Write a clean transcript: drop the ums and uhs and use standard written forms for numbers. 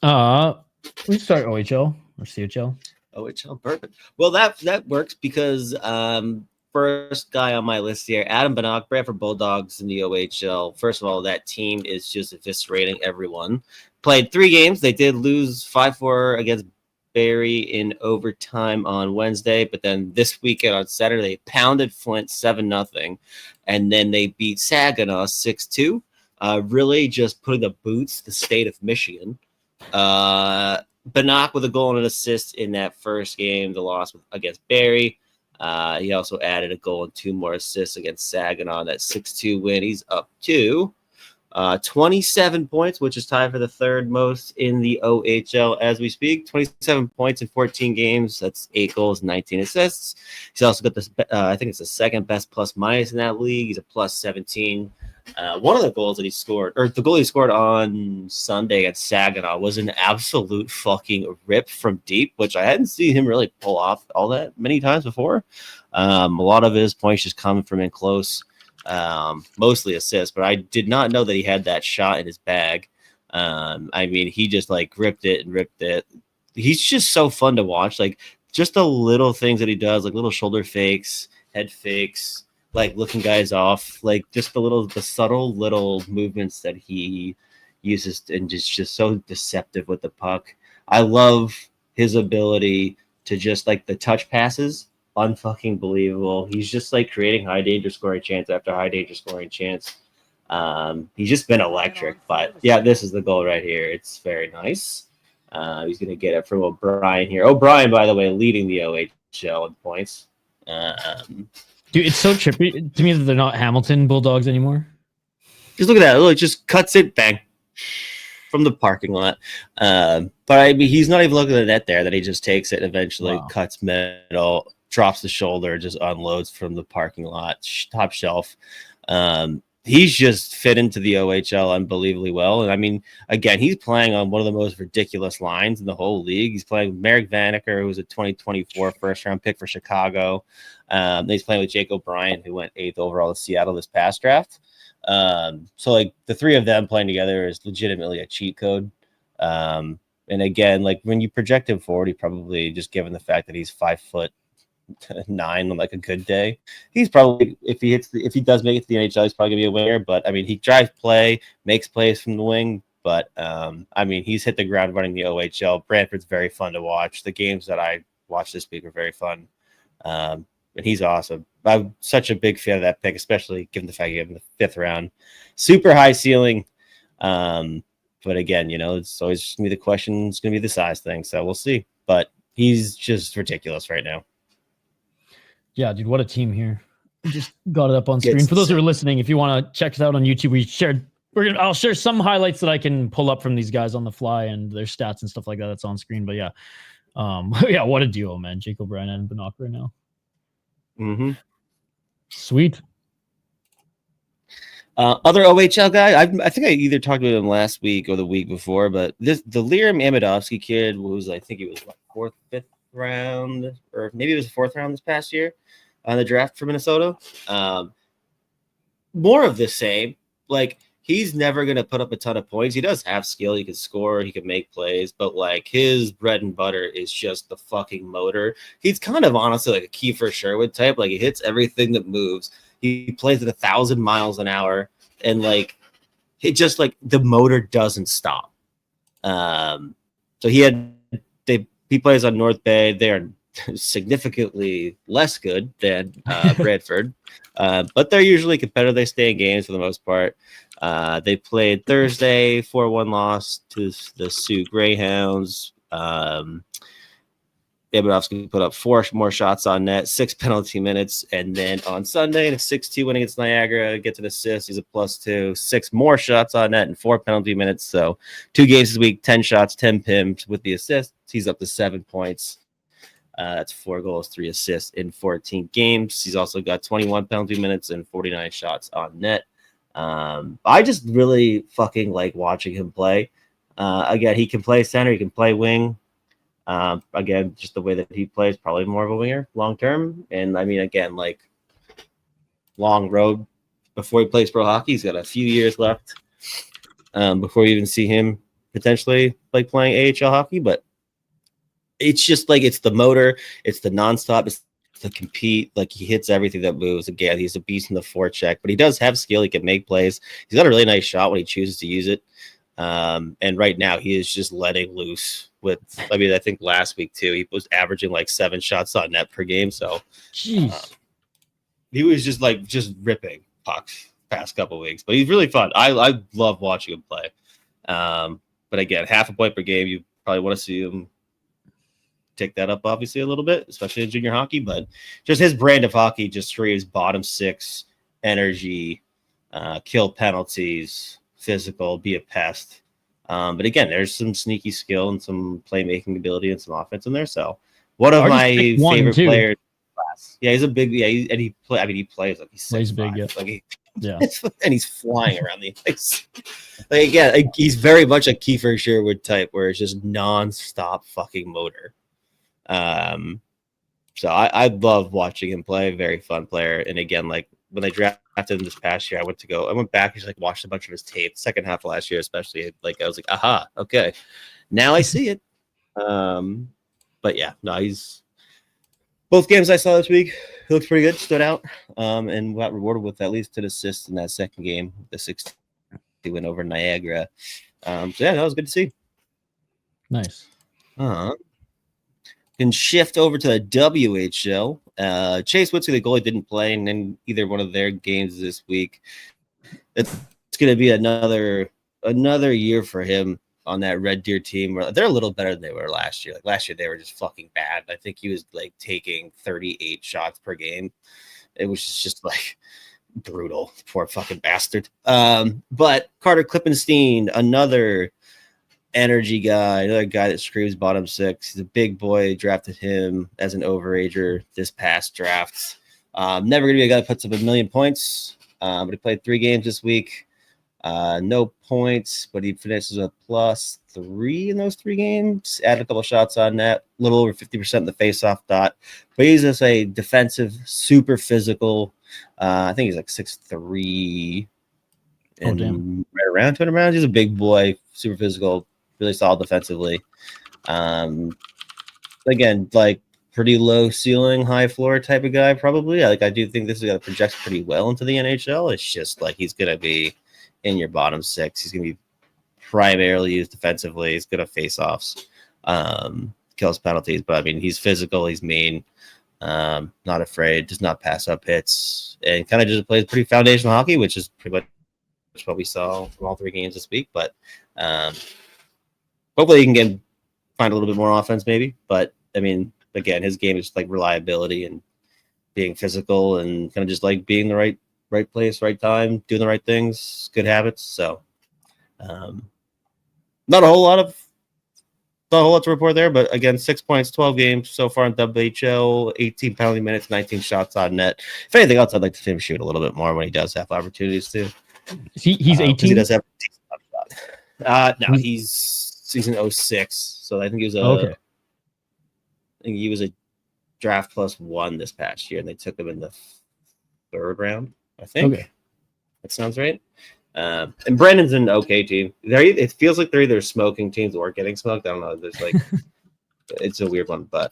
We start OHL or CHL. OHL, perfect. Well, that works because first guy on my list here, Adam Benak, Brantford Bulldogs in the OHL. First of all, that team is just eviscerating everyone. Played 3 games. They did lose 5-4 against Barrie in overtime on Wednesday, but then this weekend on Saturday, they pounded Flint 7-0, and then they beat Saginaw 6-2. Really just putting the state of Michigan. Benak with a goal and an assist in that first game, the loss against Barrie. He also added a goal and 2 more assists against Saginaw in that 6-2 win. He's up to 27 points, which is tied for the 3rd most in the OHL as we speak. 27 points in 14 games. That's 8 goals, 19 assists. He's also got this, I think it's the 2nd best plus minus in that league. He's a plus 17. One of the goals that he scored, or the goal he scored on Sunday at Saginaw, was an absolute fucking rip from deep, which I hadn't seen him really pull off all that many times before. A lot of his points just coming from in close, mostly assists, but I did not know that he had that shot in his bag. I mean, he just like ripped it. He's just so fun to watch. Like just the little things that he does, like little shoulder fakes, head fakes, like looking guys off, like just the subtle little movements that he uses, and just so deceptive with the puck. I love his ability to just like the touch passes, unfucking believable. He's just like creating high danger scoring chance after high danger scoring chance. He's just been electric. But yeah, this is the goal right here. It's very nice. He's gonna get it from O'Brien here. O'Brien, by the way, leading the OHL in points. Dude, it's so trippy to me that they're not Hamilton Bulldogs anymore. Just look at that. Look, it just cuts it, bang, from the parking lot. But I mean, he's not even looking at the net there. That he just takes it and eventually cuts middle, drops the shoulder, just unloads from the parking lot, top shelf. He's just fit into the OHL unbelievably well. And I mean, again, he's playing on one of the most ridiculous lines in the whole league. He's playing with Merrick Vanacker, who was a 2024 first-round pick for Chicago. He's playing with Jake O'Brien, who went 8th overall to Seattle this past draft. So, like, the 3 of them playing together is legitimately a cheat code. And again, like, when you project him forward, he probably, just given the fact that he's 5'9" on like a good day, he's probably, if he does make it to the NHL, he's probably gonna be a winger. But I mean, he drives play, makes plays from the wing. But I mean, he's hit the ground running the OHL. Brantford's very fun to watch. The games that I watched this week are very fun. And he's awesome. I'm such a big fan of that pick, especially given the fact he had him in the 5th round. Super high ceiling. But again, you know, it's always gonna be the question. It's gonna be the size thing. So we'll see. But he's just ridiculous right now. Yeah, dude, what a team here. We just got it up on screen. For those who are listening, if you want to check us out on YouTube, I'll share some highlights that I can pull up from these guys on the fly and their stats and stuff like that. That's on screen. But yeah, yeah, what a duo, man. Jake O'Brien and Benak right now. Mm-hmm. Sweet. Other OHL guy, I think I either talked about him last week or the week before, but the Liam Amidovsky kid was, I think he was what, 4th, 5th round, or maybe it was the 4th round this past year on the draft for Minnesota. More of the same. Like, he's never going to put up a ton of points. He does have skill. He can score. He can make plays. But, like, his bread and butter is just the fucking motor. He's kind of honestly like a Kiefer Sherwood type. Like, he hits everything that moves. He plays at 1,000 miles an hour. And, like, it just, like, the motor doesn't stop. So he plays on North Bay. They're significantly less good than Brantford, but they're usually competitive. They stay in games for the most part. They played Thursday, 4-1 loss to the Sioux Greyhounds. Davidovsky put up 4 more shots on net, 6 penalty minutes, and then on Sunday in a 6-2 win against Niagara, gets an assist. He's a +2, 6 more shots on net and 4 penalty minutes. So 2 games this week, 10 shots, 10 pims with the assists. He's up to 7 points. That's 4 goals, 3 assists in 14 games. He's also got 21 penalty minutes and 49 shots on net. I just really fucking like watching him play. Again, he can play center, he can play wing. Again, just the way that he plays, probably more of a winger long term. And I mean, again, like, long road before he plays pro hockey. He's got a few years left before you even see him potentially like playing AHL hockey, but it's just like it's the motor, it's the nonstop, it's to compete. Like he hits everything that moves. Again, he's a beast in the forecheck, but he does have skill. He can make plays. He's got a really nice shot when he chooses to use it. And right now he is just letting loose with, I mean, I think last week too, he was averaging like 7 shots on net per game. So he was just ripping pucks past couple weeks, but he's really fun. I love watching him play. But again, half a point per game, you probably want to see him take that up obviously a little bit, especially in junior hockey, but just his brand of hockey just screams bottom 6 energy, kill penalties, physical, be a pest. But again, there's some sneaky skill and some playmaking ability and some offense in there. So one of my favorite players. Yeah, he's a big. Yeah, he plays like he's 6'5". Big. Yeah. Like yeah, and he's flying around the ice. Like again, he's very much a Kiefer Sherwood type, where it's just nonstop fucking motor. So I love watching him play. Very fun player. And again, like when they drafted him this past year, I went back and just watched a bunch of his tape. Second half of last year, especially, like I was like, aha, okay, now I see it. But yeah, no, he's both games I saw this week. He looks pretty good, stood out, and got rewarded with at least an assist in that second game, the 6-2 win over Niagara. So yeah, that was good to see. Nice. Can shift over to the WHL. Chase Whitsky, the goalie, didn't play in either one of their games this week. It's going to be another year for him on that Red Deer team. They're a little better than they were last year. Like last year, they were just fucking bad. I think he was like taking 38 shots per game. It was just like brutal. Poor fucking bastard. But Carter Klippenstien, another energy guy, another guy that screams bottom 6. He's a big boy. Drafted him as an overager this past draft. Never gonna be a guy that puts up 1,000,000 points, but he played 3 games this week. No points, but he finishes a +3 in those 3 games. Added a couple shots on net, a little over 50% in the faceoff dot. But he's just a defensive, super physical. I think he's like 6'3", and right around 200 pounds. He's a big boy, super physical, really solid defensively. Again, like pretty low ceiling, high floor type of guy, probably. I do think this is going to project pretty well into the NHL. It's just like he's going to be in your bottom 6. He's going to be primarily used defensively. He's good at face-offs, kills penalties. But I mean, he's physical. He's mean. Not afraid. Does not pass up hits, and kind of just plays pretty foundational hockey, which is pretty much what we saw from all 3 games this week. But hopefully he can find a little bit more offense, maybe. But I mean, again, his game is like reliability and being physical and kind of just like being the right place, right time, doing the right things, good habits. So not a whole lot to report there, but again, 6 points, 12 games so far in WHL, 18 penalty minutes, 19 shots on net. If anything else, I'd like to see him shoot a little bit more when he does have opportunities to. He's 18. He does have a decent shot. No, he's season 06, so I think he was I think he was a draft +1 this past year, and they took him in the 3rd round. I think. Okay. That sounds right. And Brandon's an okay team. It feels like they're either smoking teams or getting smoked. I don't know. There's like, it's a weird one, but